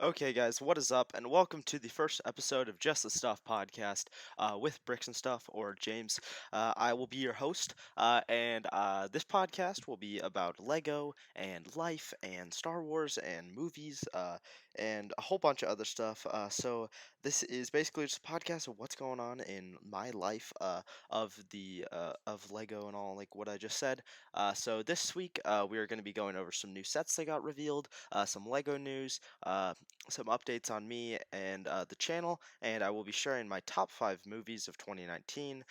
Okay, guys, what is up? And welcome to the first episode of Just the Stuff podcast with BricksNStuff or James. I will be your host, and this podcast will be about Lego and life and Star Wars and movies and a whole bunch of other stuff. So this is basically just a podcast of what's going on in my life of Lego and all, like what I just said. So this week we are going to be going over some new sets that got revealed, some Lego news. Some updates on me and the channel, and I will be sharing my top 5 movies of 2019.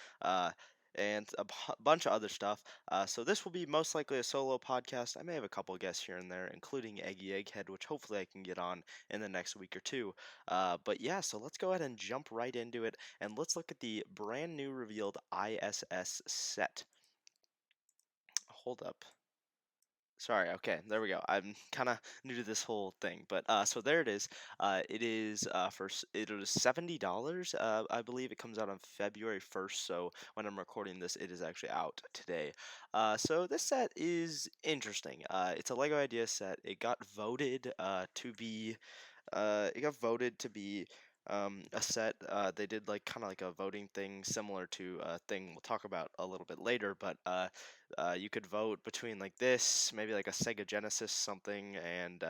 And a bunch of other stuff. So this will be most likely a solo podcast. I may have a couple guests here and there, including Eggy Egghead, which hopefully I can get on in the next week or two. But yeah, so let's go ahead and jump right into it, and let's look at the brand new revealed ISS set. Hold up. Sorry, okay, there we go. I'm kind of new to this whole thing, but so there it is. It is it was $70. I believe it comes out on February 1st. So when I'm recording this, it is actually out today. So this set is interesting. It's a Lego Idea set. It got voted to be a set. They did like kind of like a voting thing similar to a thing we'll talk about a little bit later. But you could vote between like this, maybe like a Sega Genesis something, and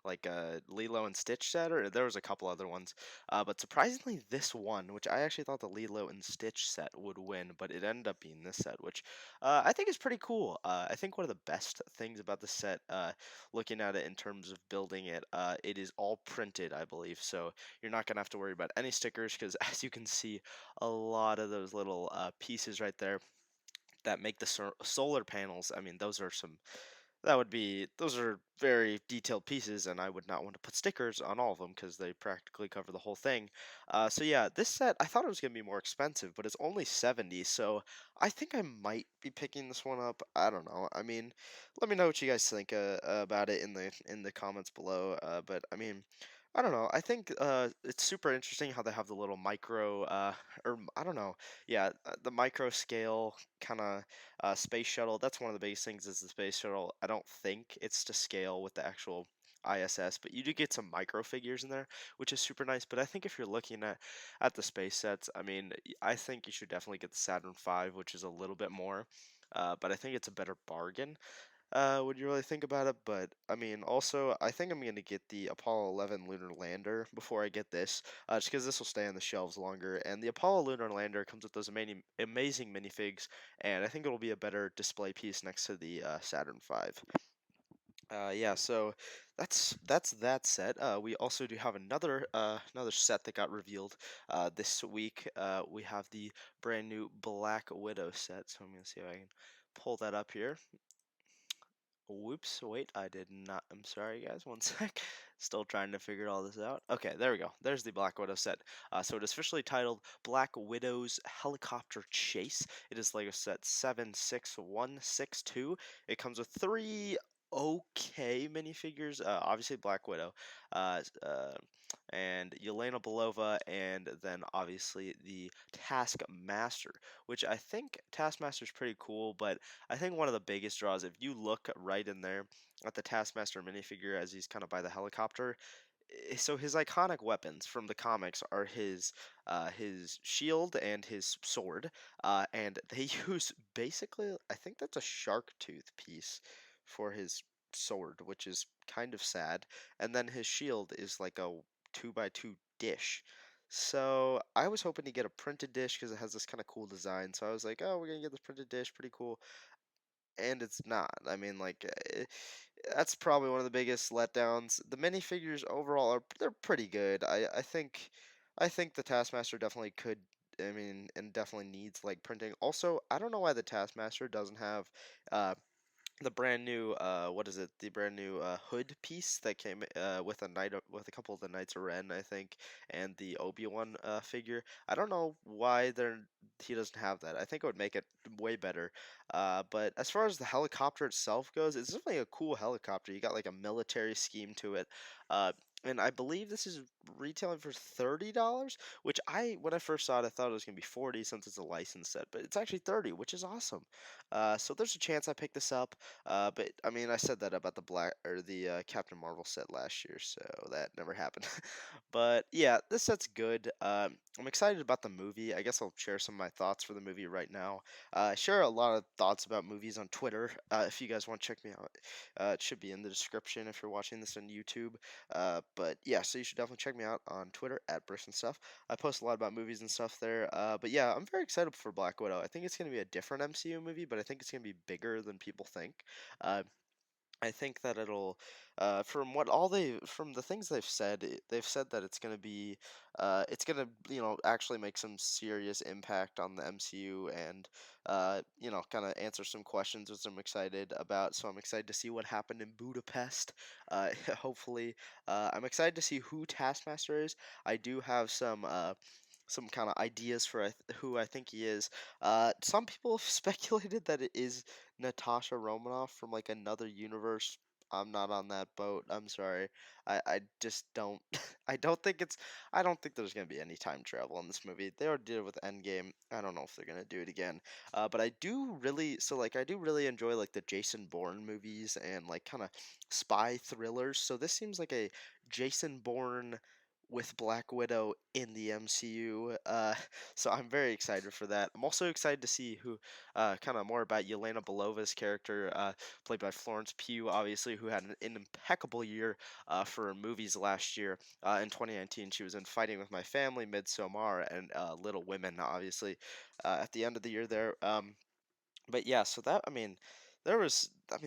like a Lilo and Stitch set, or there was a couple other ones. But surprisingly, this one, which I actually thought the Lilo and Stitch set would win, but it ended up being this set, which I think is pretty cool. I think one of the best things about the set, looking at it in terms of building it, it is all printed, I believe. So you're not gonna have to worry about any stickers because, as you can see, a lot of those little pieces right there that make the solar panels. I mean, those are very detailed pieces, and I would not want to put stickers on all of them because they practically cover the whole thing. So yeah, this set I thought it was gonna be more expensive, but it's only 70. So I think I might be picking this one up. I don't know. I mean, let me know what you guys think about it in the comments below. But I mean, I don't know. I think it's super interesting how they have the little micro, or I don't know. Yeah, the micro scale kind of space shuttle. That's one of the biggest things is the space shuttle. I don't think it's to scale with the actual ISS, but you do get some micro figures in there, which is super nice. But I think if you're looking at the space sets, I mean, I think you should definitely get the Saturn V, which is a little bit more. But I think it's a better bargain when you really think about it. But I mean, also, I think I'm going to get the Apollo 11 lunar lander before I get this, just because this will stay on the shelves longer. And the Apollo lunar lander comes with those amazing minifigs, and I think it'll be a better display piece next to the Saturn V. Yeah, so that's that set. We also do have another set that got revealed this week. We have the brand new Black Widow set. So I'm gonna see if I can pull that up here. Whoops, wait, I did not. I'm sorry, guys. One sec. Still trying to figure all this out. Okay, there we go. There's the Black Widow set. So it is officially titled Black Widow's Helicopter Chase. It is Lego set 76162. It comes with three okay minifigures. Obviously, Black Widow, uh, uh, and Yelena Belova, and then obviously the Taskmaster, which I think Taskmaster is pretty cool, but I think one of the biggest draws, if you look right in there at the Taskmaster minifigure as he's kind of by the helicopter, so his iconic weapons from the comics are his shield and his sword, and they use basically, I think that's a shark tooth piece for his sword, which is kind of sad, and then his shield is like a 2x2 dish. So I was hoping to get a printed dish because it has this kind of cool design. So I was like, oh, we're gonna get this printed dish, pretty cool, and it's not. I mean, like, that's probably one of the biggest letdowns. The minifigures overall they're pretty good. I think the Taskmaster definitely could. I mean, and definitely needs like printing. Also, I don't know why the Taskmaster doesn't have the brand new what is it, the brand new hood piece that came with a couple of the Knights of Ren, I think, and the Obi-Wan figure. I don't know why he doesn't have that. I think it would make it way better. But as far as the helicopter itself goes, it's definitely a cool helicopter. You got like a military scheme to it. and I believe this is retailing for $30, which when I first saw it, I thought it was gonna be 40 since it's a licensed set, but it's actually 30, which is awesome. So there's a chance I pick this up. But I mean, I said that about the Black or the Captain Marvel set last year, so that never happened. But yeah, this set's good. I'm excited about the movie. I guess I'll share some of my thoughts for the movie right now. I share a lot of thoughts about movies on Twitter. If you guys want to check me out, it should be in the description if you're watching this on YouTube. But yeah, so you should definitely check me out on Twitter at BricksNStuff. I post a lot about movies and stuff there. But yeah, I'm very excited for Black Widow. I think it's going to be a different MCU movie, but I think it's going to be bigger than people think. Uh, I think that it'll, from the things they've said, they've said that it's gonna, actually make some serious impact on the MCU and, kind of answer some questions, which I'm excited about. So I'm excited to see what happened in Budapest. Hopefully, I'm excited to see who Taskmaster is. I do have some kind of ideas for who I think he is. Some people have speculated that it is Natasha Romanoff from like another universe. I'm not on that boat. I'm sorry. I just don't. I don't think it's. I don't think there's gonna be any time travel in this movie. They already did it with Endgame. I don't know if they're gonna do it again. But I do really. So like I do really enjoy like the Jason Bourne movies and like kind of spy thrillers. So this seems like a Jason Bourne with Black Widow in the MCU. So I'm very excited for that. I'm also excited to see who, kind of more about Yelena Belova's character, played by Florence Pugh, obviously, who had an impeccable year for movies last year. In 2019, she was in Fighting with My Family, Midsommar, and Little Women, obviously, at the end of the year there. But yeah, so that I mean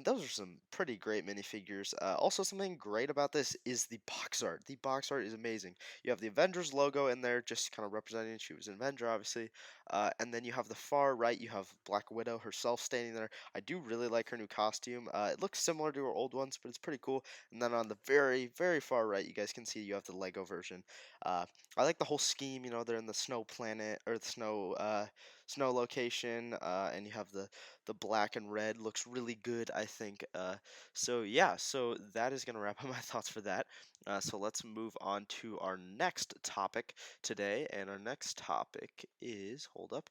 those are some pretty great minifigures. Also, something great about this is the box art. The box art is amazing. You have the Avengers logo in there, just kind of representing she was an Avenger, obviously. And then you have the far right, you have Black Widow herself standing there. I do really like her new costume. It looks similar to her old ones, but it's pretty cool. And then on the very, very far right, you guys can see you have the Lego version. Uh, I like the whole scheme. They're in the snow planet or the snow location, and you have the black and red looks really good, I think. So yeah, so that is gonna wrap up my thoughts for that. So let's move on to our next topic today, and our next topic is, hold up,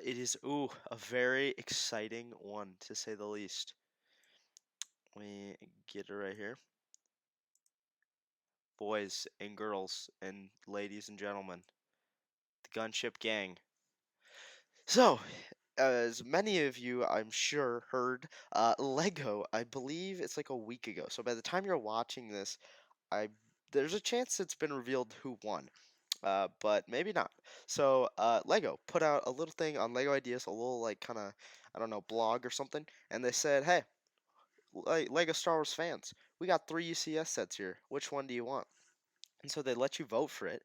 it is a very exciting one to say the least. Let me get it right here. Boys and girls and ladies and gentlemen, the Gunship Gang. So, as many of you, I'm sure, heard, Lego, I believe it's like a week ago. So by the time you're watching this, I there's a chance it's been revealed who won, but maybe not. So Lego put out a little thing on Lego Ideas, a little like kind of, I don't know, blog or something, and they said, "Hey, Lego Star Wars fans, we got 3 UCS sets here. Which one do you want?" And so they let you vote for it.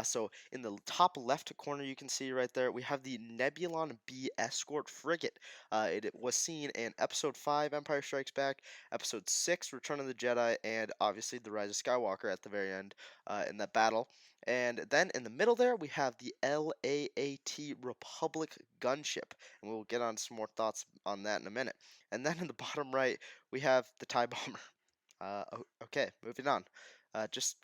So in the top left corner, you can see right there, we have the Nebulon B escort frigate. It was seen in Episode 5, Empire Strikes Back, Episode 6, Return of the Jedi, and obviously the Rise of Skywalker at the very end in that battle. And then in the middle there, we have the LAAT Republic gunship. And we'll get on some more thoughts on that in a minute. And then in the bottom right, we have the TIE Bomber. Okay, moving on. I just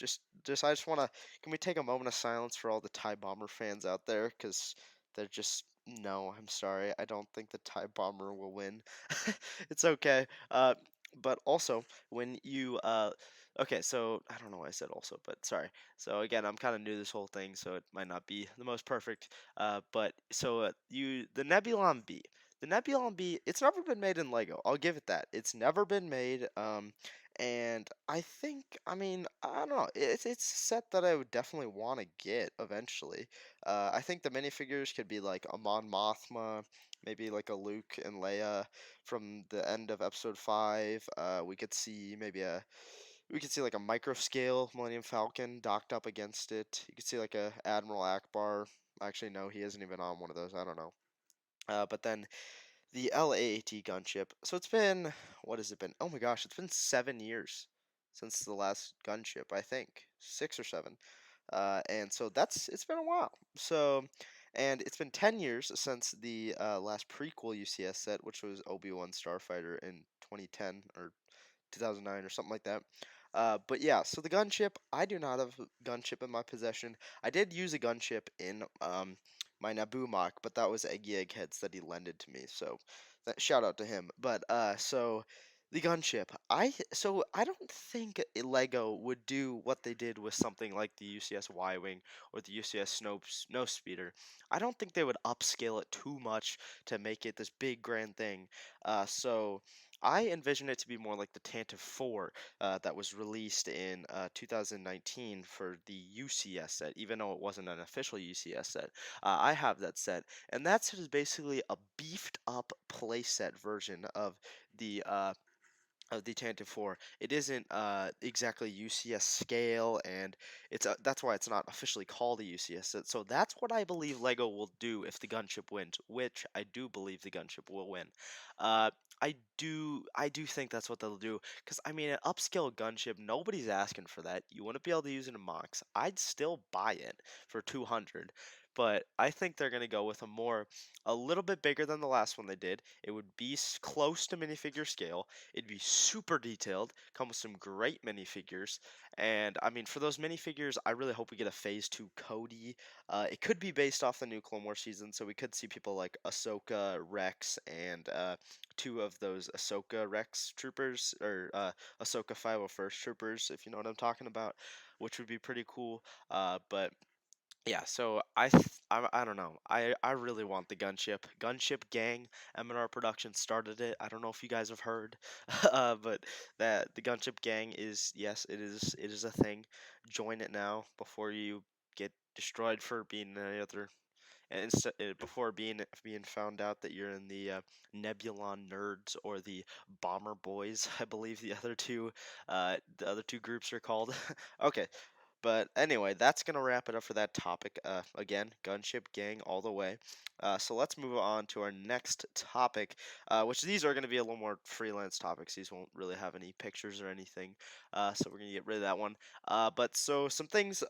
want to. Can we take a moment of silence for all the TIE Bomber fans out there? Because they're just. No, I'm sorry. I don't think the TIE Bomber will win. It's okay. But also, when you. Okay, so I don't know why I said also, but sorry. So again, I'm kind of new to this whole thing, so it might not be the most perfect. But so the Nebulon B. The Nebulon B, it's never been made in Lego. I'll give it that. It's never been made. And I think, I mean, I don't know. It's a set that I would definitely want to get eventually. I think the minifigures could be like a Mon Mothma, maybe like a Luke and Leia from the end of Episode 5. We could see like a micro scale Millennium Falcon docked up against it. You could see like a Admiral Akbar. Actually, no, he isn't even on one of those. I don't know. But then the LAAT gunship. So it's been, what has it been? Oh my gosh, it's been 7 years since the last gunship, I think. 6 or 7. And so it's been a while. So, and it's been 10 years since the last prequel UCS set, which was Obi-Wan Starfighter in 2010 or 2009 or something like that. But yeah, so the gunship, I do not have a gunship in my possession. I did use a gunship in my Naboo mock, but that was Eggy Eggheads that he lended to me. So shout out to him. But so the gunship, I don't think Lego would do what they did with something like the UCS Y-wing or the UCS Snow Speeder. I don't think they would upscale it too much to make it this big grand thing. So I envision it to be more like the Tantive 4 that was released in 2019 for the UCS set, even though it wasn't an official UCS set. I have that set, and that set is basically a beefed up playset version of the Tantive 4. It isn't exactly UCS scale, and that's why it's not officially called a UCS set. So that's what I believe Lego will do if the gunship wins, which I do believe the gunship will win. Uh, I do think that's what they'll do, because I mean, an upscale gunship, nobody's asking for that. You wouldn't be able to use it in mocks. I'd still buy it for 200. But I think they're gonna go with a little bit bigger than the last one they did. It would be close to minifigure scale. It'd be super detailed, come with some great minifigures, and I mean, for those minifigures, I really hope we get a Phase 2 Cody. It could be based off the new Clone Wars season, so we could see people like Ahsoka, Rex, and two of those Ahsoka Rex troopers, or Ahsoka 501st troopers, if you know what I'm talking about, which would be pretty cool. But yeah, so I don't know. I really want the gunship. Gunship Gang, M&R Productions started it. I don't know if you guys have heard, but that the Gunship Gang is, yes, it is a thing. Join it now before you get destroyed for being any other, and before being found out that you're in the Nebulon Nerds or the Bomber Boys, I believe the other two groups are called. Okay, but anyway, that's going to wrap it up for that topic. Again, Gunship Gang all the way. So let's move on to our next topic, which these are going to be a little more freelance topics. These won't really have any pictures or anything. So we're going to get rid of that one. But so some things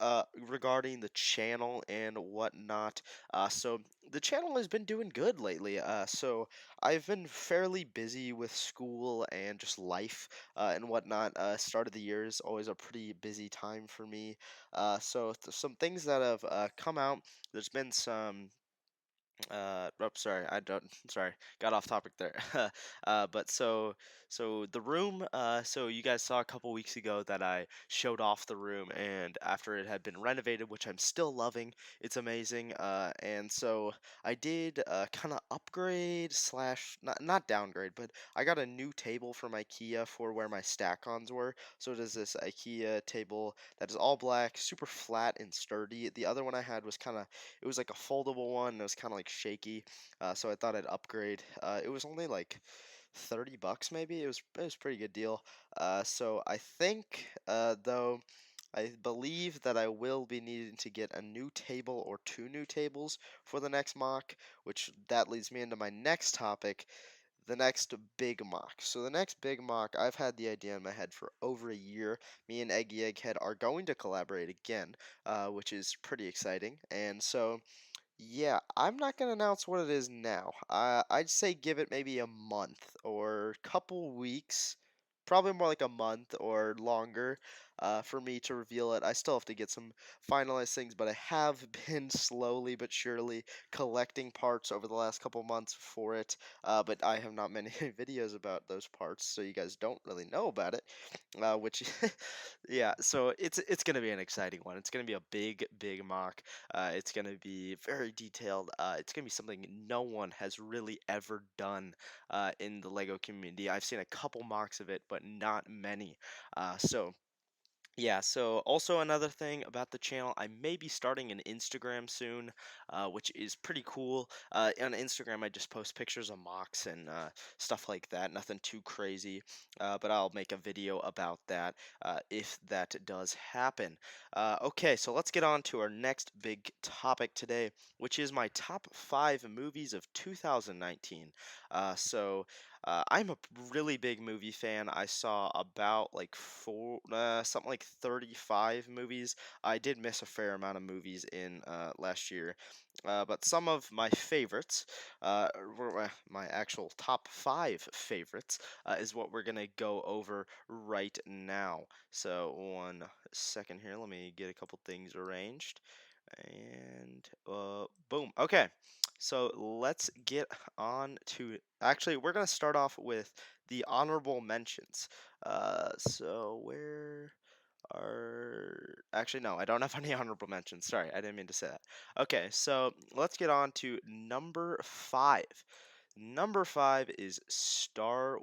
regarding the channel and whatnot. So the channel has been doing good lately. So I've been fairly busy with school and just life and whatnot. Start of the year is always a pretty busy time for me. Some things that have come out. There's been some. Sorry, I don't. Sorry, got off topic there. But so the room. So you guys saw a couple weeks ago that I showed off the room, and after it had been renovated, which I'm still loving, it's amazing. And so I did kind of upgrade slash not downgrade, but I got a new table from IKEA for where my stack-ons were. So it is this IKEA table that is all black, super flat and sturdy. The other one I had was kind of, it was like a foldable one, and it was kind of like shaky. So I thought I'd upgrade. It was only like 30 bucks maybe. It was a pretty good deal. So I think though, I believe that I will be needing to get a new table or two new tables for the next mock, which that leads me into my next topic, the next big mock. So the next big mock, I've had the idea in my head for over a year. Me and Eggy Egghead are going to collaborate again, which is pretty exciting. And so yeah, I'm not gonna announce what it is now. I'd say give it maybe a month or couple weeks, probably more like a month or longer, for me to reveal it. I still have to get some finalized things, but I have been slowly but surely collecting parts over the last couple months for it. But I have not many videos about those parts, so you guys don't really know about it. Which, yeah, so it's gonna be an exciting one. It's gonna be a big mock. It's going to be very detailed. It's going to be something no one has really ever done in the Lego community. I've seen a couple mocks of it, but not many. So yeah, so also another thing about the channel, I may be starting an Instagram soon, which is pretty cool. On Instagram, I just post pictures of mocks and stuff like that, nothing too crazy, but I'll make a video about that if that does happen. Okay, so let's get on to our next big topic today, which is my top 5 movies of 2019. So I'm a really big movie fan. I saw about like something like 35 movies. I did miss a fair amount of movies in last year, but some of my favorites, were my actual top five favorites, is what we're gonna go over right now. So one second here, let me get a couple things arranged. And boom. Okay. So let's get on to. Actually, we're gonna start off with the honorable mentions. So where are actually no, I don't have any honorable mentions. Sorry, I didn't mean to say that. Okay, so let's get on to number five. Number five is Star.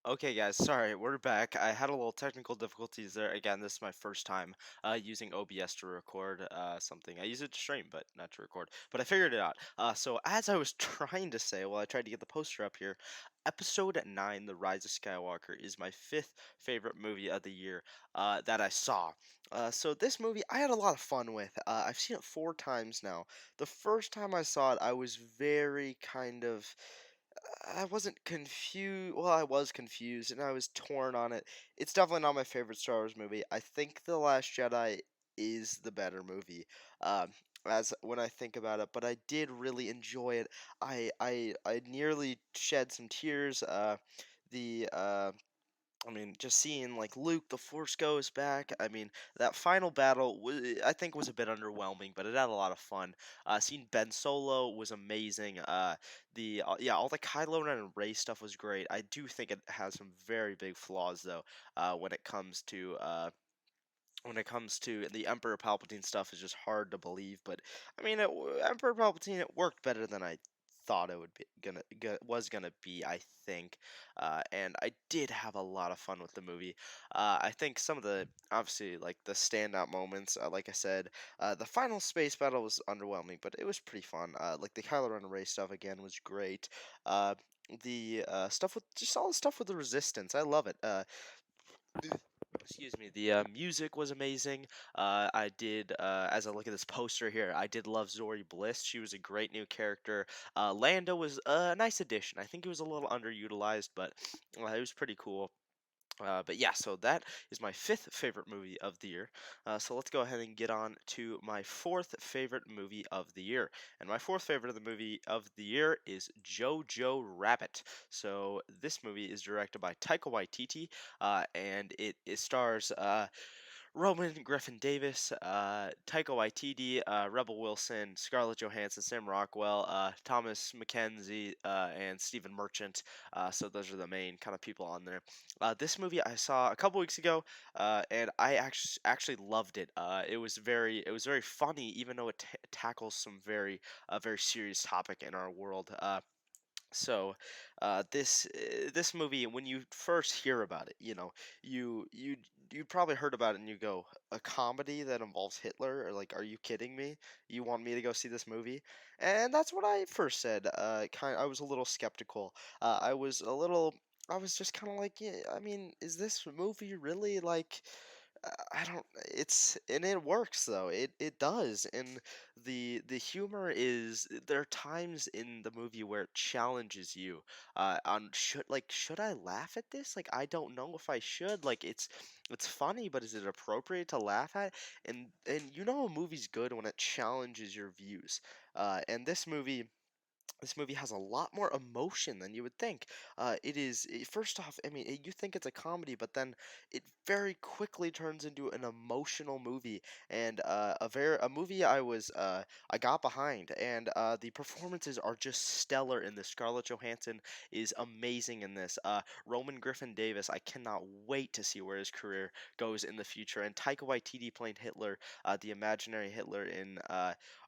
Okay, guys, sorry, we're back. I had a little technical difficulties there. Again, this is my first time using OBS to record something. I use it to stream, but not to record. But I figured it out. So, as I was trying to say, while I tried to get the poster up here, Episode 9, The Rise of Skywalker, is my fifth favorite movie of the year that I saw. So, this movie I had a lot of fun with. I've seen it 4 times now. The first time I saw it, I was very kind of. I wasn't confused. Well, I was confused and I was torn on it. It's definitely not my favorite Star Wars movie. I think The Last Jedi is the better movie. Um, as when I think about it, but I did really enjoy it. I nearly shed some tears. The I mean, just seeing like Luke, the Force goes back. I mean, that final battle I think was a bit underwhelming, but it had a lot of fun. Seeing Ben Solo was amazing. Yeah, all the Kylo Ren and Rey stuff was great. I do think it has some very big flaws though, when it comes to the Emperor Palpatine stuff is just hard to believe. But I mean, Emperor Palpatine, it worked better than I thought it would be was gonna be. I think, and I did have a lot of fun with the movie. I think some of the obviously like the standout moments, like I said, the final space battle was underwhelming, but it was pretty fun. Like the Kylo Ren and Rey stuff again was great. Uh, the stuff with just all the stuff with the Resistance, I love it. Excuse me. The music was amazing. I did, as I look at this poster here, I did love Zori Bliss. She was a great new character. Lando was a nice addition. I think he was a little underutilized, but it was pretty cool. But yeah, so that is my fifth favorite movie of the year. So let's go ahead and get on to my fourth favorite movie of the year. And my fourth favorite of the movie of the year is Jojo Rabbit. So this movie is directed by Taika Waititi, and it stars Roman Griffin Davis, Taika Waititi, Rebel Wilson, Scarlett Johansson, Sam Rockwell, Thomas McKenzie, and Stephen Merchant. So those are the main kind of people on there. This movie I saw a couple weeks ago, and I actually loved it. It was very funny, even though it tackles some very serious topic in our world. So, this movie, when you first hear about it, you probably heard about it and you go, a comedy that involves Hitler? Or like, are you kidding me? You want me to go see this movie? And that's what I first said. I was a little skeptical. I was just kind of like, yeah, I mean, is this movie really like? I don't. It's and it works though. It does, and the humor is. There are times in the movie where it challenges you. On should I laugh at this? Like I don't know if I should. Like it's funny, but is it appropriate to laugh at? And a movie's good when it challenges your views. And this movie has a lot more emotion than you would think. First off, I mean, you think it's a comedy, but then it very quickly turns into an emotional movie and a movie I got behind. And the performances are just stellar in this. Scarlett Johansson is amazing in this. Roman Griffin Davis, I cannot wait to see where his career goes in the future. And Taika Waititi playing Hitler, the imaginary Hitler in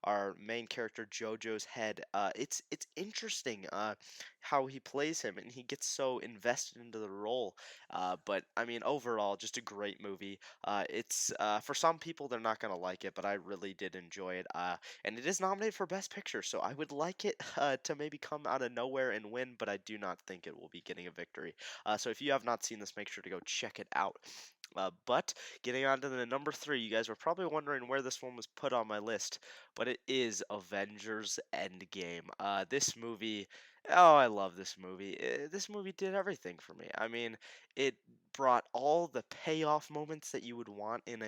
our main character Jojo's head. It's interesting how he plays him, and he gets so invested into the role. But I mean, overall, just a great movie. It's For some people they're not gonna like it, but I really did enjoy it. And it is nominated for Best Picture, so I would like it to maybe come out of nowhere and win, but I do not think it will be getting a victory. So if you have not seen this, make sure to go check it out. But getting on to the number three, you guys were probably wondering where this one was put on my list, but it is Avengers Endgame. This movie, oh, I love this movie. This movie did everything for me. I mean, it brought all the payoff moments that you would want in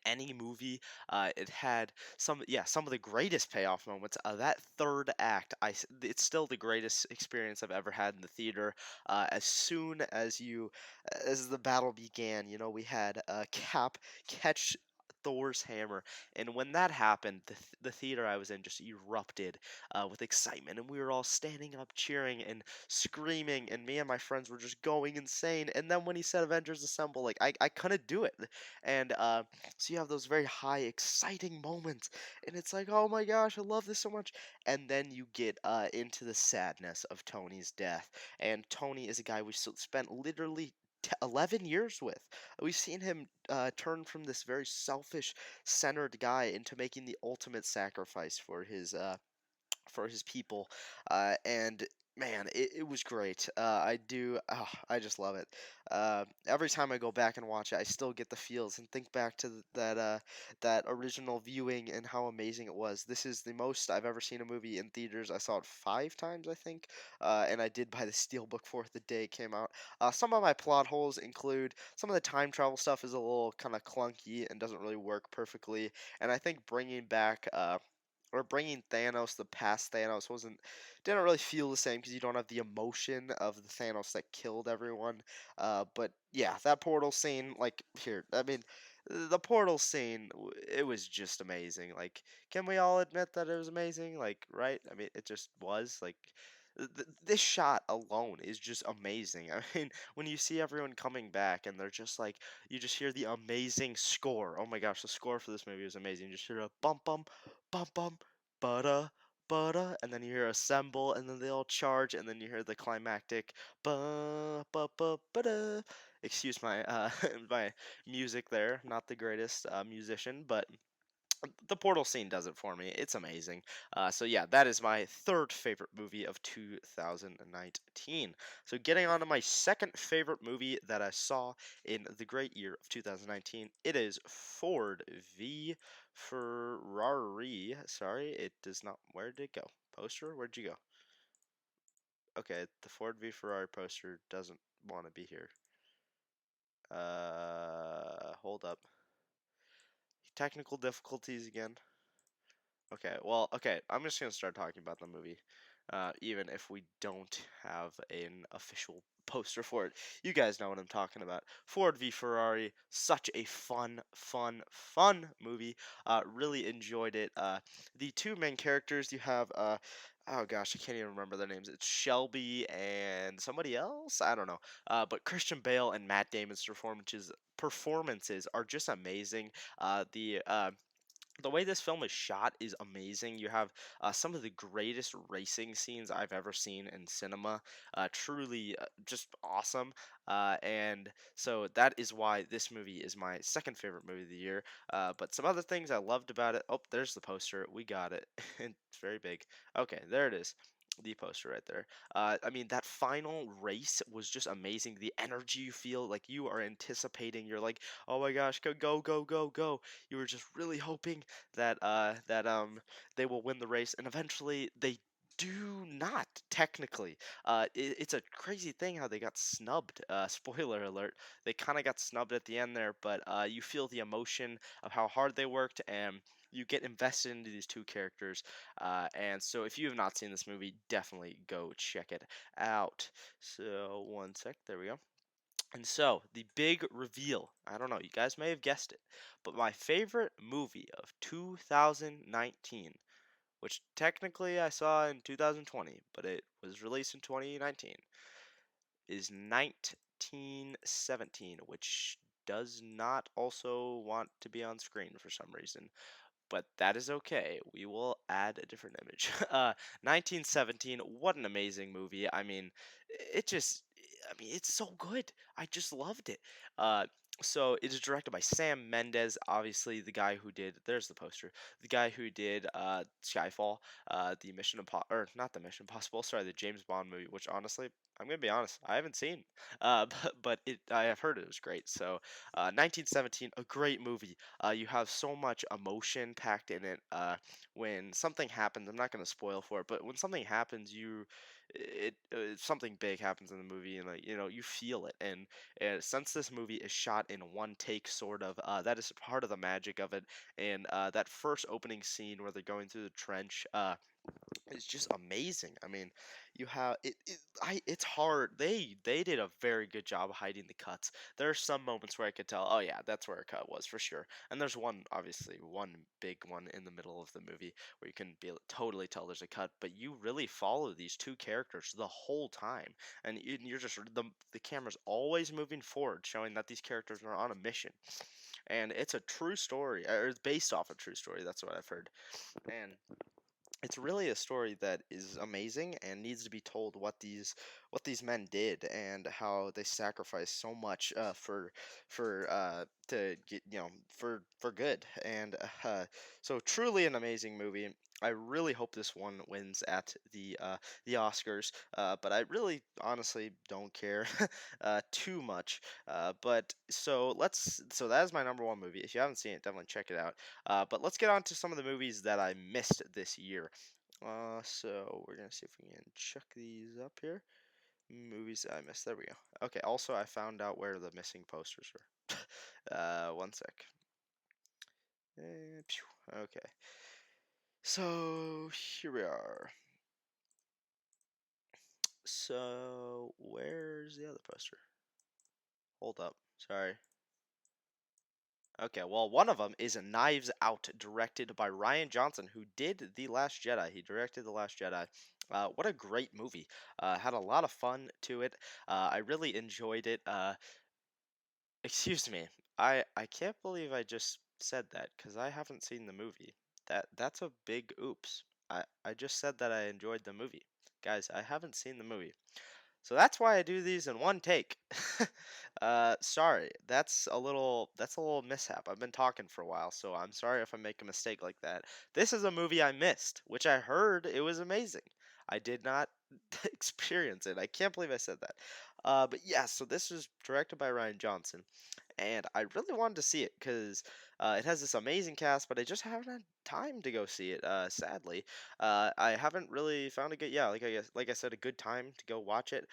any movie. It had some of the greatest payoff moments. That third act, it's still the greatest experience I've ever had in the theater. As soon as the battle began, we had Cap catch Thor's hammer, and when that happened, the theater I was in just erupted with excitement, and we were all standing up, cheering and screaming, and me and my friends were just going insane. And then when he said "Avengers Assemble," like I couldn't do it, and so you have those very high, exciting moments, and it's like, oh my gosh, I love this so much. And then you get into the sadness of Tony's death, and Tony is a guy we spent literally 11 years with. We've seen him turn from this very selfish, centered guy into making the ultimate sacrifice for his people, and man, it was great. I just love it. Every time I go back and watch it, I still get the feels and think back to that original viewing and how amazing it was. This is the most I've ever seen a movie in theaters. I saw it 5 times, I think, and I did buy the steelbook for it the day it came out. Some of my plot holes include some of the time travel stuff is a little kind of clunky and doesn't really work perfectly, and I think bringing Thanos, the past Thanos, didn't really feel the same because you don't have the emotion of the Thanos that killed everyone. But yeah, that portal scene, like here, I mean, the portal scene, it was just amazing. Like, can we all admit that it was amazing? Like, right? I mean, it just was. Like, this shot alone is just amazing. I mean, when you see everyone coming back and they're just like, you just hear the amazing score. Oh my gosh, the score for this movie is amazing. You just hear a bum bum bum bum butter butter, and then you hear assemble, and then they all charge, and then you hear the climactic ba ba ba ba. Excuse my my music there. Not the greatest musician, but the portal scene does it for me. It's amazing. So yeah, that is my third favorite movie of 2019. So getting on to my second favorite movie that I saw in the great year of 2019, it is Ford v Ferrari. Sorry, it does not. Where did it go? Poster? Where'd you go? Okay, the Ford v Ferrari poster doesn't want to be here. Hold up. Technical difficulties again. Okay, well, okay, I'm just gonna start talking about the movie, even if we don't have an official poster for it. You guys know what I'm talking about. Ford v Ferrari, such a fun movie. Really enjoyed it. The two main characters you have, oh gosh, I can't even remember their names. It's Shelby and somebody else. I don't know. But Christian Bale and Matt Damon's performances are just amazing. The way this film is shot is amazing. You have some of the greatest racing scenes I've ever seen in cinema. Truly, just awesome. And so that is why this movie is my second favorite movie of the year. But some other things I loved about it. Oh, there's the poster. We got it. It's very big. Okay, there it is. The poster right there. I mean, that final race was just amazing. The energy you feel, like you are anticipating. You're like, oh my gosh, go, go, go, go, go. You were just really hoping that they will win the race, and eventually they do not technically. It's a crazy thing how they got snubbed. Spoiler alert: they kind of got snubbed at the end there, but you feel the emotion of how hard they worked, and you get invested into these two characters. And so, if you have not seen this movie, definitely go check it out. So, one sec, there we go. And so, the big reveal, I don't know, you guys may have guessed it, but my favorite movie of 2019, which technically I saw in 2020, but it was released in 2019, is 1917, which does not also want to be on screen for some reason. But that is okay. We will add a different image. 1917, what an amazing movie. I mean, it just, I mean, it's so good. I just loved it. Uh, So it is directed by Sam Mendes, obviously the guy who did. There's the poster. The guy who did Skyfall, the Mission Impossible, or not the Mission Impossible. Sorry, the James Bond movie. Which honestly, I'm gonna be honest, I haven't seen. But I have heard it was great. So, 1917, a great movie. You have so much emotion packed in it. When something happens, I'm not gonna spoil for it, but when something happens, something big happens in the movie, and like you feel it. And since this movie is shot in one take, sort of, that is part of the magic of it. And that first opening scene where they're going through the trench, it's just amazing. I mean, you have it's hard. They did a very good job hiding the cuts. There are some moments where I could tell, oh yeah, that's where a cut was for sure. And there's one, obviously, one big one in the middle of the movie where you can totally tell there's a cut. But you really follow these two characters the whole time, and you're just the camera's always moving forward, showing that these characters are on a mission. And it's a true story, or it's based off a true story. That's what I've heard. And it's really a story that is amazing and needs to be told, what these men did and how they sacrificed so much for to get for good. And so truly an amazing movie. I really hope this one wins at the Oscars, but I really honestly don't care too much. But so that is my number one movie. If you haven't seen it, definitely check it out. But let's get on to some of the movies that I missed this year. So we're gonna see if we can check these up here. Movies I missed. There we go. Okay. Also, I found out where the missing posters were. One sec. Okay. So here we are. So where's the other poster? Hold up. Sorry. Okay, well, one of them is Knives Out, directed by Ryan Johnson, who did The Last Jedi. He directed The Last Jedi. What a great movie. Had a lot of fun to it. I really enjoyed it. Excuse me. I can't believe I just said that because I haven't seen the movie. That's a big oops. I just said that I enjoyed the movie. Guys, I haven't seen the movie. So that's why I do these in one take. Sorry, that's a little mishap. I've been talking for a while, so I'm sorry if I make a mistake like that. This is a movie I missed, which I heard it was amazing. I did not experience it. I can't believe I said that. But yeah, so this is directed by Ryan Johnson, and I really wanted to see it because it has this amazing cast, but I just haven't had time to go see it. Sadly, I haven't really found a good, yeah, like I said, a good time to go watch it.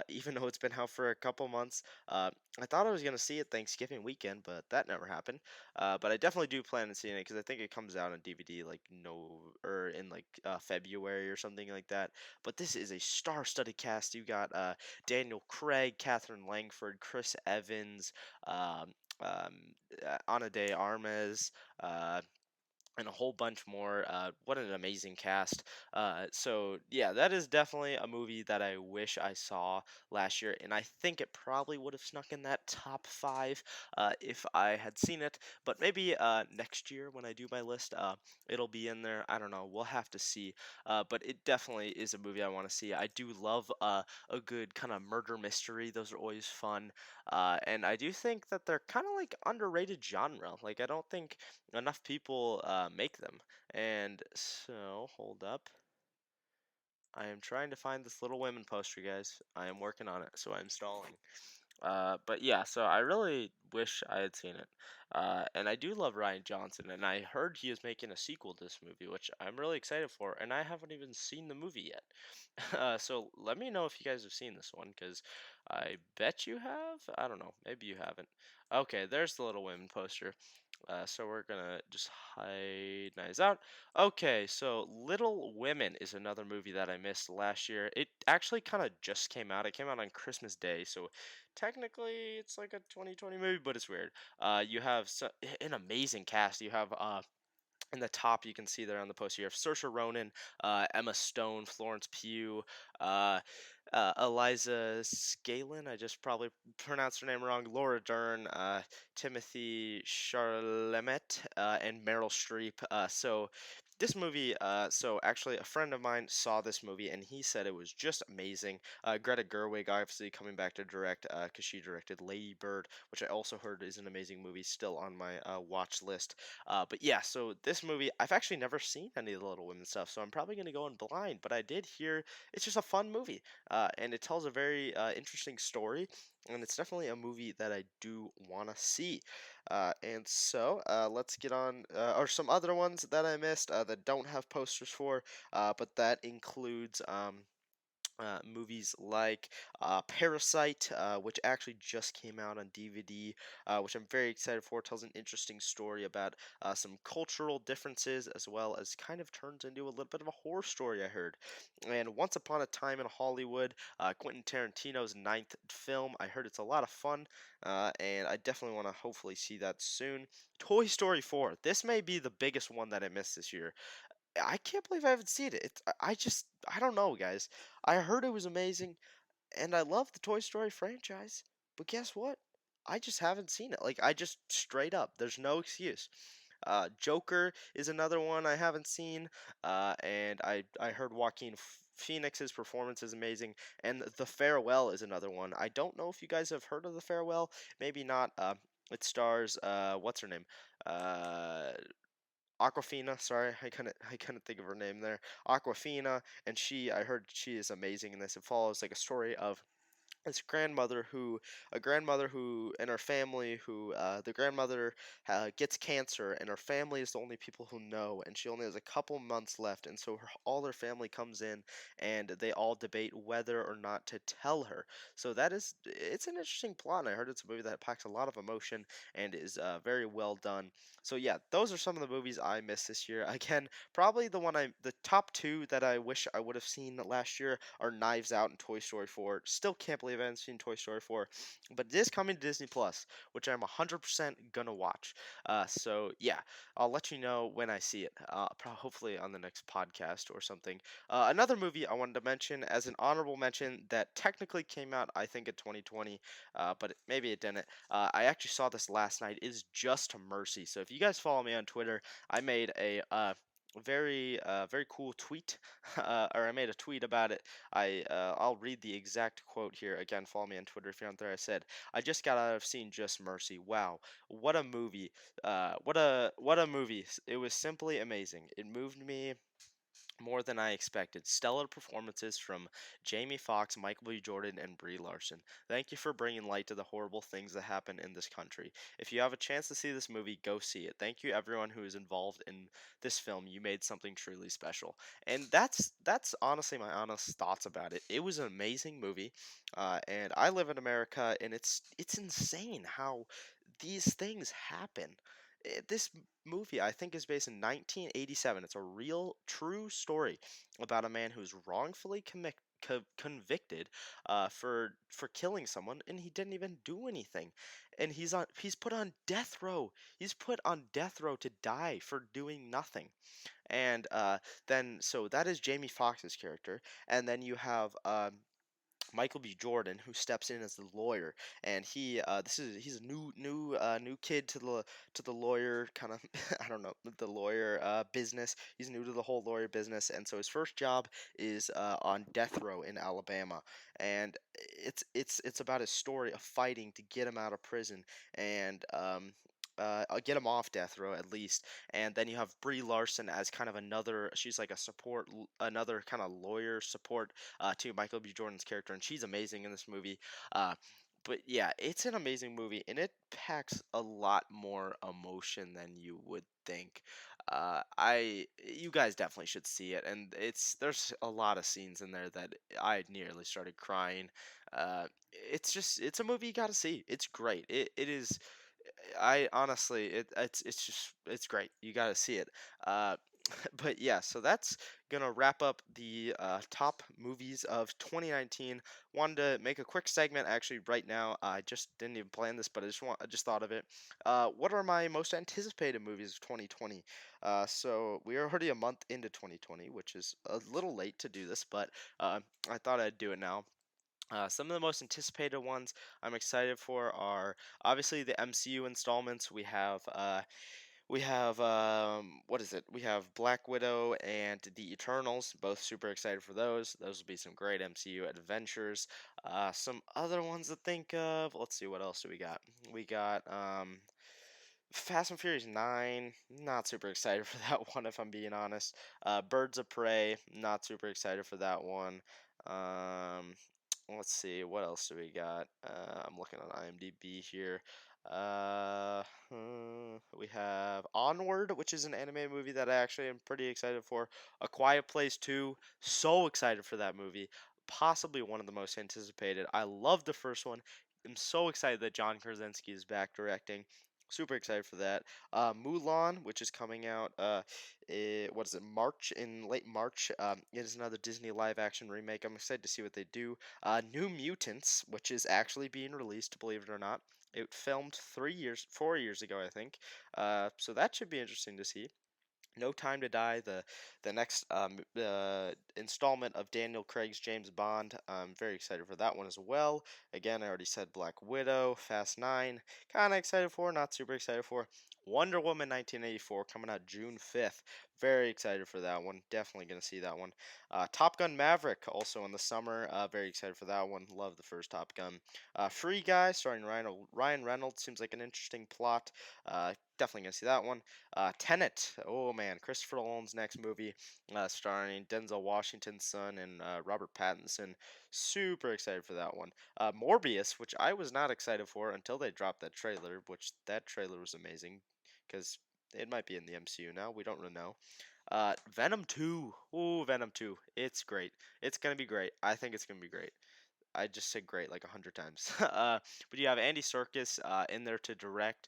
Even though it's been out for a couple months, I thought I was gonna see it Thanksgiving weekend, but that never happened. But I definitely do plan on seeing it because I think it comes out on DVD like no or in like February or something like that. But this is a star-studded cast. You got Daniel Craig, Catherine Langford, Chris Evans, um, um, Ana de Armas, uh, and a whole bunch more. What an amazing cast. So yeah, that is definitely a movie that I wish I saw last year, and I think it probably would have snuck in that top five if I had seen it. But maybe next year when I do my list, it'll be in there. I don't know. We'll have to see. But it definitely is a movie I want to see. I do love a good kind of murder mystery. Those are always fun. And I do think that they're kind of like underrated genre. Like I don't think enough people make them. And so, hold up. I am trying to find this Little Women poster, guys. I am working on it, so I'm stalling. But yeah, so I really wish I had seen it. And I do love Ryan Johnson, and I heard he is making a sequel to this movie, which I'm really excited for, and I haven't even seen the movie yet. So let me know if you guys have seen this one, because I bet you have. I don't know, maybe you haven't. Okay, there's the Little Women poster. So we're gonna just hide Knives Out. Okay, so Little Women is another movie that I missed last year. It actually kind of just came out. It came out on Christmas Day, so technically it's like a 2020 movie, but it's weird. You have an amazing cast. You have in the top, you can see there on the poster, you have Saoirse Ronan, Emma Stone, Florence Pugh, uh, Eliza Scanlen. I just probably pronounced her name wrong. Laura Dern, Timothy Chalamet, and Meryl Streep. So this movie, so actually, a friend of mine saw this movie and he said it was just amazing. Greta Gerwig, obviously, coming back to direct because she directed Lady Bird, which I also heard is an amazing movie, still on my watch list. But yeah, so this movie, I've actually never seen any of the Little Women stuff, so I'm probably going to go in blind, but I did hear it's just a fun movie, and it tells a very interesting story, and it's definitely a movie that I do want to see. And so let's get on, or some other ones that I missed that don't have posters for, but that includes movies like Parasite, which actually just came out on DVD, which I'm very excited for. It tells an interesting story about some cultural differences, as well as kind of turns into a little bit of a horror story, I heard. And Once Upon a Time in Hollywood, Quentin Tarantino's ninth film. I heard it's a lot of fun, and I definitely want to hopefully see that soon. Toy Story 4. This may be the biggest one that I missed this year. I can't believe I haven't seen it. I don't know, guys. I heard it was amazing, and I love the Toy Story franchise. But guess what? I just haven't seen it. Like, I just straight up, there's no excuse. Joker is another one I haven't seen, and I heard Phoenix's performance is amazing, and The Farewell is another one. I don't know if you guys have heard of The Farewell. Maybe not. It stars what's her name? Uh, Aquafina, sorry, I couldn't think of her name there. Aquafina, and I heard she is amazing in this. It follows like a story of this grandmother who and her family who the grandmother gets cancer, and her family is the only people who know, and she only has a couple months left, and so all her family comes in and they all debate whether or not to tell her. So it's an interesting plot, and I heard it's a movie that packs a lot of emotion and is very well done. So yeah, those are some of the movies I missed this year. Again, probably the top two that I wish I would have seen last year are Knives Out and Toy Story 4. Still can't believe I haven't seen Toy Story 4, but it is coming to Disney Plus, which I'm 100% gonna watch. So yeah, I'll let you know when I see it. Hopefully on the next podcast or something. Another movie I wanted to mention as an honorable mention that technically came out, I think, in 2020, but maybe it didn't. I actually saw this last night. Is Just Mercy. So if you guys follow me on Twitter, I made a very cool tweet, or I made a tweet about it. I'll read the exact quote here. Again, follow me on Twitter if you're not there. I said, "I just got out of seeing Just Mercy. Wow, what a movie! What a movie! It was simply amazing. It moved me." More than I expected. Stellar performances from Jamie Foxx, Michael B. Jordan, and Brie Larson. Thank you for bringing light to the horrible things that happen in this country. If you have a chance to see this movie, go see it. Thank you, everyone who is involved in this film. You made something truly special. And that's honestly my honest thoughts about it. It was an amazing movie, and I live in America, and it's insane how these things happen. This movie, I think, is based in 1987. It's a real, true story about a man who's wrongfully convicted for killing someone, and he didn't even do anything, and he's put on death row. He's put on death row to die for doing nothing. And then so that is Jamie Foxx's character, and then you have Michael B. Jordan, who steps in as the lawyer, and he's a new kid to the lawyer kind of I don't know, the lawyer business. He's new to the whole lawyer business, and so his first job is on death row in Alabama, and it's about his story of fighting to get him out of prison and get him off death row at least. And then you have Brie Larson as kind of another. She's like another kind of lawyer support to Michael B. Jordan's character, and she's amazing in this movie. Uh, but yeah, it's an amazing movie, and it packs a lot more emotion than you would think. You guys definitely should see it, and there's a lot of scenes in there that I nearly started crying. It's a movie you got to see. It's great. It is. I honestly, it's great. You got to see it. Uh, but yeah, so that's gonna wrap up the top movies of 2019. Wanted to make a quick segment actually right now. I just didn't even plan this, but I just thought of it. What are my most anticipated movies of 2020? So we are already a month into 2020, which is a little late to do this, but I thought I'd do it now. Some of the most anticipated ones I'm excited for are obviously the MCU installments. We have We have what is it? We have Black Widow and the Eternals. Both super excited for those. Those will be some great MCU adventures. Some other ones to think of. Let's see, what else do we got? We got Fast and Furious 9. Not super excited for that one, if I'm being honest. Birds of Prey. Not super excited for that one. Um, let's see, what else do we got? I'm looking on IMDb here. We have Onward, which is an anime movie that I actually am pretty excited for. A Quiet Place 2, so excited for that movie. Possibly one of the most anticipated. I love the first one. I'm so excited that John Krasinski is back directing. Super excited for that. Mulan, which is coming out, what is it, March, in late March. It is another Disney live action remake. I'm excited to see what they do. New Mutants, which is actually being released, believe it or not. It filmed 4 years ago, I think. So that should be interesting to see. No Time to Die, the next installment of Daniel Craig's James Bond. I'm very excited for that one as well. Again, I already said Black Widow, Fast 9, kind of excited for, not super excited for. Wonder Woman 1984 coming out June 5th. Very excited for that one. Definitely going to see that one. Top Gun Maverick also in the summer. Very excited for that one. Love the first Top Gun. Free Guy starring Ryan Reynolds. Seems like an interesting plot. Definitely going to see that one. Tenet. Oh man, Christopher Nolan's next movie, starring Denzel Washington's son and Robert Pattinson. Super excited for that one. Morbius, which I was not excited for until they dropped that trailer, which that trailer was amazing, because it might be in the MCU now. We don't really know. Venom 2. Ooh, Venom 2. It's great. It's gonna be great. I think it's gonna be great. I just said great like 100 times. But you have Andy Serkis in there to direct.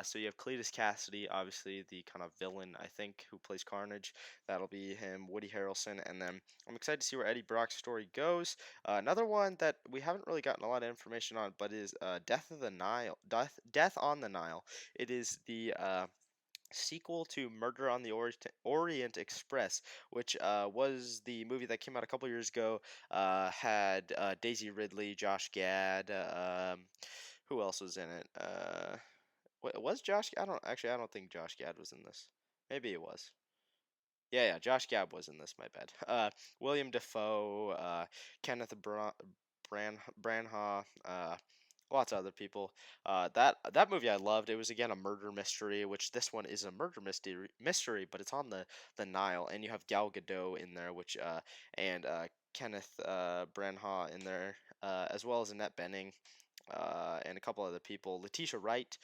So you have Cletus Cassidy, obviously the kind of villain, I think, who plays Carnage. That'll be him, Woody Harrelson, and then I'm excited to see where Eddie Brock's story goes. Another one that we haven't really gotten a lot of information on, but is Death of the Nile, Death on the Nile. It is the sequel to Murder on the Orient Express, which was the movie that came out a couple years ago. Had Daisy Ridley, Josh Gad. Who else was in it? Was Josh? I don't think Josh Gad was in this. Maybe it was. Yeah, Josh Gad was in this. My bad. William Defoe, Kenneth Branagh, lots of other people. That movie I loved. It was again a murder mystery, which this one is a murder mystery, but it's on the Nile, and you have Gal Gadot in there, which and Kenneth Branagh in there, as well as Annette Bening. And a couple other people, Letitia Wright,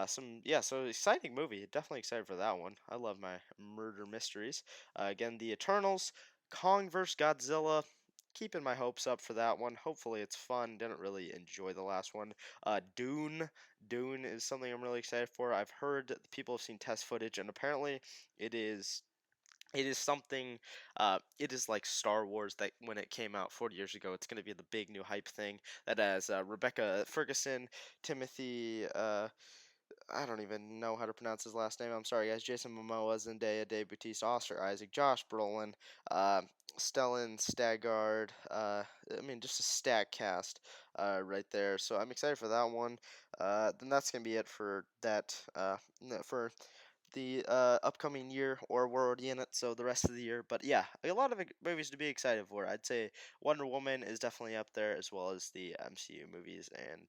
so exciting movie. Definitely excited for that one. I love my murder mysteries. Again, The Eternals, Kong vs Godzilla. Keeping my hopes up for that one. Hopefully it's fun. Didn't really enjoy the last one. Dune. Dune is something I'm really excited for. I've heard that people have seen test footage, and apparently it is it is something. It is like Star Wars that when it came out 40 years ago, it's going to be the big new hype thing that has Rebecca Ferguson, Timothy. I don't even know how to pronounce his last name. I'm sorry, guys. Jason Momoa, Zendaya, Dave Bautista, Oscar Isaac, Josh Brolin, uh, Stellan Skarsgård. I mean, just a stack cast right there. So I'm excited for that one. Then that's gonna be it for that. For the upcoming year, or we're already in it, so the rest of the year. But yeah, a lot of movies to be excited for. I'd say Wonder Woman is definitely up there, as well as the MCU movies and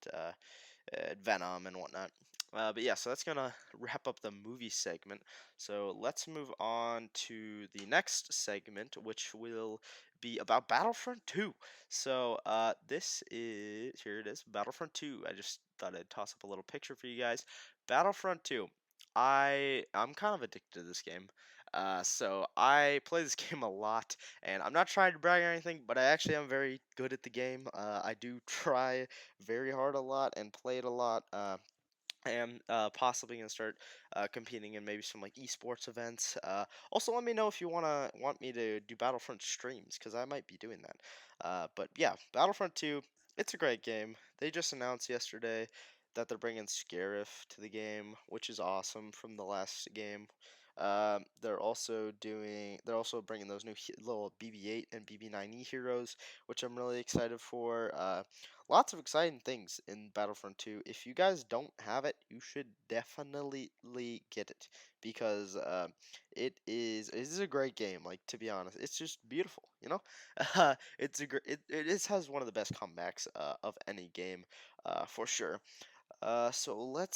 Venom and whatnot. But yeah, so that's gonna wrap up the movie segment. So let's move on to the next segment, which will be about Battlefront 2. So this is here it is, Battlefront 2. I just thought I'd toss up a little picture for you guys. Battlefront 2. I'm kind of addicted to this game. So I play this game a lot, and I'm not trying to brag or anything, but I actually am very good at the game. I do try very hard a lot and play it a lot. I am possibly gonna start competing in maybe some like esports events. Also, let me know if you want me to do Battlefront streams, because I might be doing that. But yeah, Battlefront 2, it's a great game. They just announced yesterday that they're bringing Scarif to the game, which is awesome from the last game. They're also bringing those new little BB-8 and BB-9E heroes, which I'm really excited for. Lots of exciting things in Battlefront 2. If you guys don't have it, you should definitely get it because it is a great game. Like, to be honest, it's just beautiful. You know, it is has one of the best comebacks of any game, for sure. So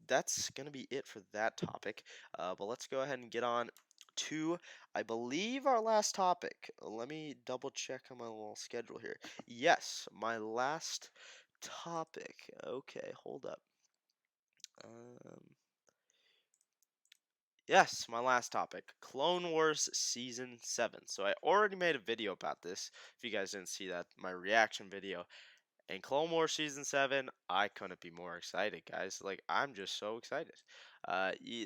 that's gonna be it for that topic. But let's go ahead and get on to, I believe, our last topic. Let me double check on my little schedule here. Yes, my last topic. Okay, hold up. Um, yes, my last topic, Clone Wars Season 7. So I already made a video about this. If you guys didn't see that, my reaction video. And Clone Wars Season 7, I couldn't be more excited, guys. Like, I'm just so excited.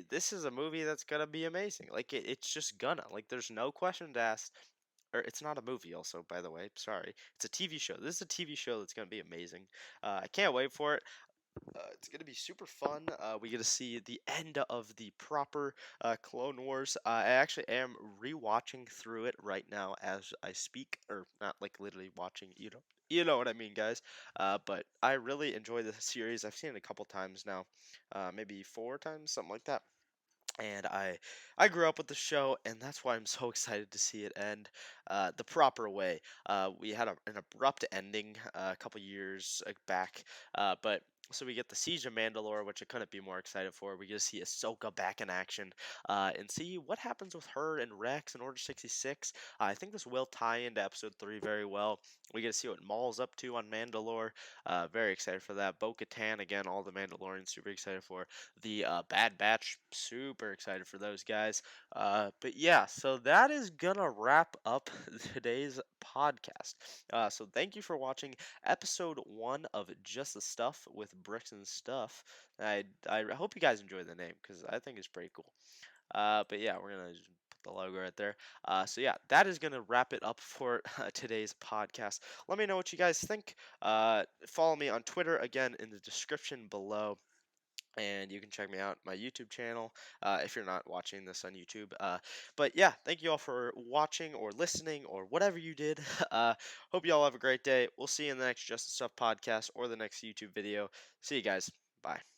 This is a movie that's gonna be amazing. Like, it's just gonna. Like, there's no questions asked. Or, it's not a movie, also, by the way. Sorry. It's a TV show. This is a TV show that's gonna be amazing. I can't wait for it. It's gonna be super fun. We get to see the end of the proper Clone Wars. I actually am rewatching through it right now as I speak, or not like literally watching. You know what I mean, guys. But I really enjoy the series. I've seen it a couple times now, maybe 4 times, something like that. And I grew up with the show, and that's why I'm so excited to see it end the proper way. We had an abrupt ending a couple years back, but so we get the Siege of Mandalore, which I couldn't be more excited for. We get to see Ahsoka back in action, and see what happens with her and Rex in Order 66. I think this will tie into Episode 3 very well. We get to see what Maul's up to on Mandalore. Very excited for that. Bo-Katan, again, all the Mandalorians, super excited for the Bad Batch. Super excited for those guys. But yeah, so that is gonna wrap up today's podcast. So thank you for watching episode 1 of Just the Stuff with Bricks and Stuff. I hope you guys enjoy the name because I think it's pretty cool. But yeah, we're gonna just put the logo right there. So yeah, that is gonna wrap it up for today's podcast. Let me know what you guys think. Follow me on Twitter again in the description below. And you can check me out my YouTube channel if you're not watching this on YouTube. But yeah, thank you all for watching or listening or whatever you did. Hope you all have a great day. We'll see you in the next Just the Stuff podcast or the next YouTube video. See you guys. Bye.